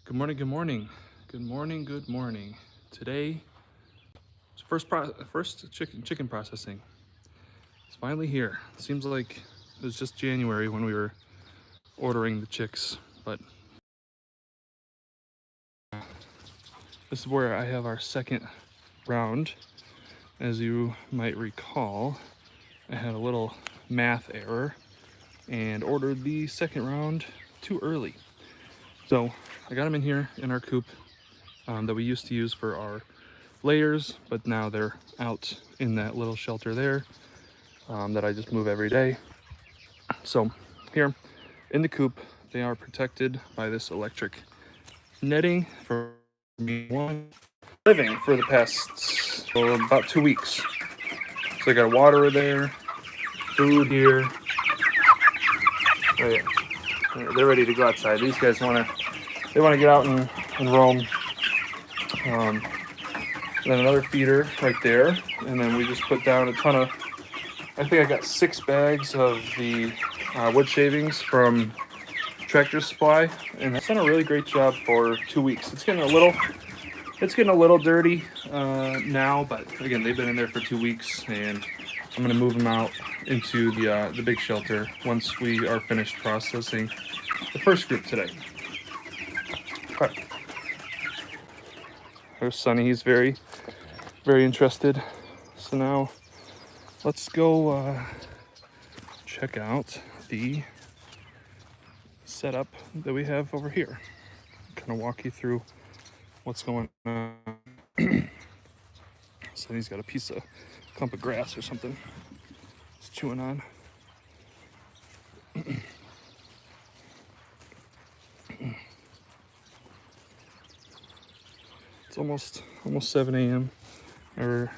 Good morning, good morning. Good morning, good morning. Today, it's first chicken processing. It's finally here. Seems like it was just January when we were ordering the chicks, but this is where I have our second round. As you might recall, I had a little math error and ordered the second round too early. So I got them in here in our coop that we used to use for our layers, but now they're out in that little shelter there that I just move every day. So here in the coop, they are protected by this electric netting for one living for the past about 2 weeks. So I got water there, food here. Oh yeah, they're ready to go outside. These guys want to get out and roam. Um, then another feeder right there, and then we just put down a ton of. I think I got 6 bags of the wood shavings from Tractor Supply, and that's done a really great job for 2 weeks. It's getting a little dirty now, but again, they've been in there for 2 weeks, and I'm gonna move them out into the big shelter once we are finished processing the first group today. Okay. There's Sunny. He's very, very interested. So now let's go check out the setup that we have over here. Kind of walk you through what's going on. So he's got a piece of clump of grass or something he's chewing on. It's almost 7 a.m. Our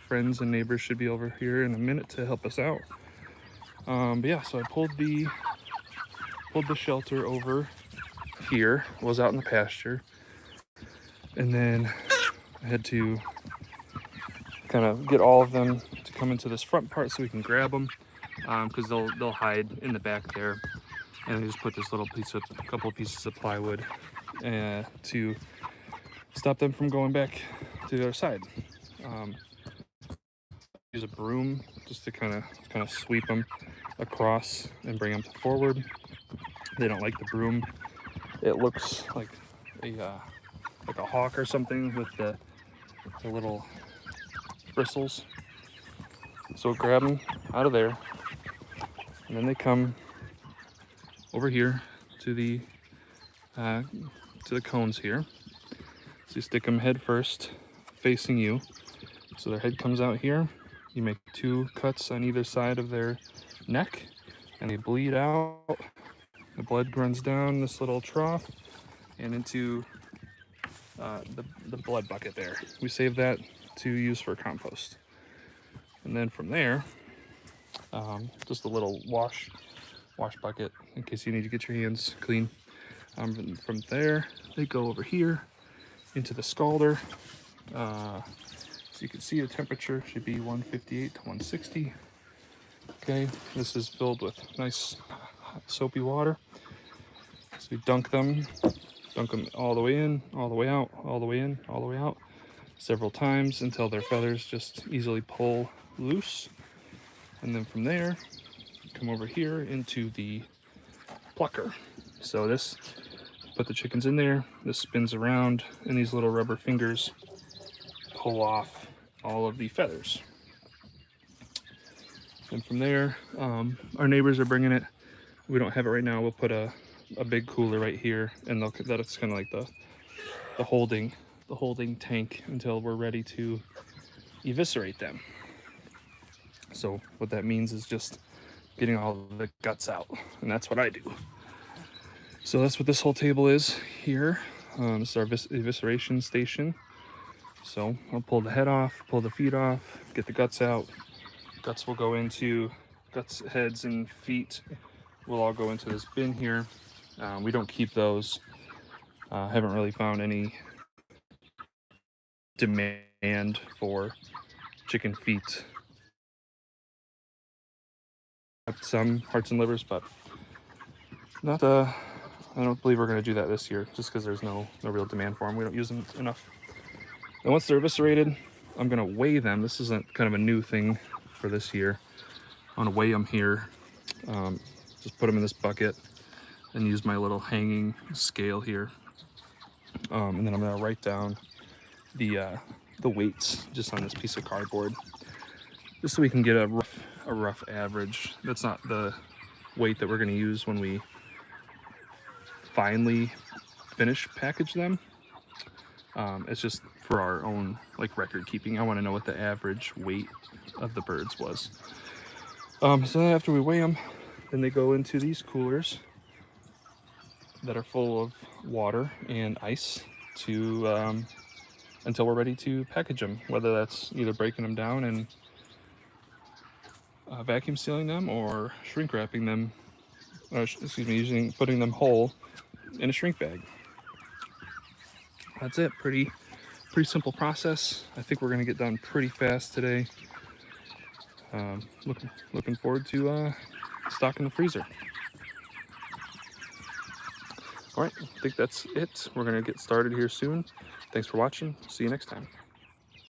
friends and neighbors should be over here in a minute to help us out. But yeah, so I pulled the shelter over here. Was out in the pasture, and then I had to kind of get all of them to come into this front part so we can grab them, because they'll hide in the back there. And I just put this couple of pieces of plywood to stop them from going back to the other side. Use a broom just to kind of sweep them across and bring them forward. They don't like the broom. It looks like a hawk or something with the little bristles. So grab them out of there, and then they come over here to the cones here. So you stick them head first, facing you. So their head comes out here. You make 2 cuts on either side of their neck, and they bleed out. The blood runs down this little trough and into the blood bucket there. We save that to use for compost. And then from there, just a little wash bucket in case you need to get your hands clean. From there, they go over here into the scalder. So you can see the temperature should be 158 to 160. Okay, this is filled with nice soapy water. So we dunk them all the way in, all the way out, all the way in, all the way out, several times until their feathers just easily pull loose. And then from there, come over here into the plucker. So this, put the chickens in there, this spins around, and these little rubber fingers pull off all of the feathers. And from there, our neighbors are bringing it. We don't have it right now. We'll put a big cooler right here, and that's kind of like the holding tank until we're ready to eviscerate them. So what that means is just getting all the guts out, and that's what I do. So that's what this whole table is here. This is our evisceration station. So I'll pull the head off, pull the feet off, get the guts out. Guts will go into heads and feet will all go into this bin here. We don't keep those. Haven't really found any demand for chicken feet. Some hearts and livers, but not I don't believe we're going to do that this year, just because there's no real demand for them. We don't use them enough. And once they're eviscerated, I'm going to weigh them. This isn't kind of a new thing for this year. I'm going to weigh them here. Just put them in this bucket and use my little hanging scale here. And then I'm going to write down the weights just on this piece of cardboard, just so we can get a rough average. That's not the weight that we're going to use when we finally finish package them. It's just for our own like record keeping. I want to know what the average weight of the birds was. So then after we weigh them, then they go into these coolers that are full of water and ice to until we're ready to package them, whether that's either breaking them down and vacuum sealing them, or shrink wrapping them, putting them whole in a shrink bag. That's it. Pretty simple process. I think we're gonna get done pretty fast today. Looking forward to stocking the freezer. All right, I think that's it. We're gonna get started here soon. Thanks for watching. See you next time.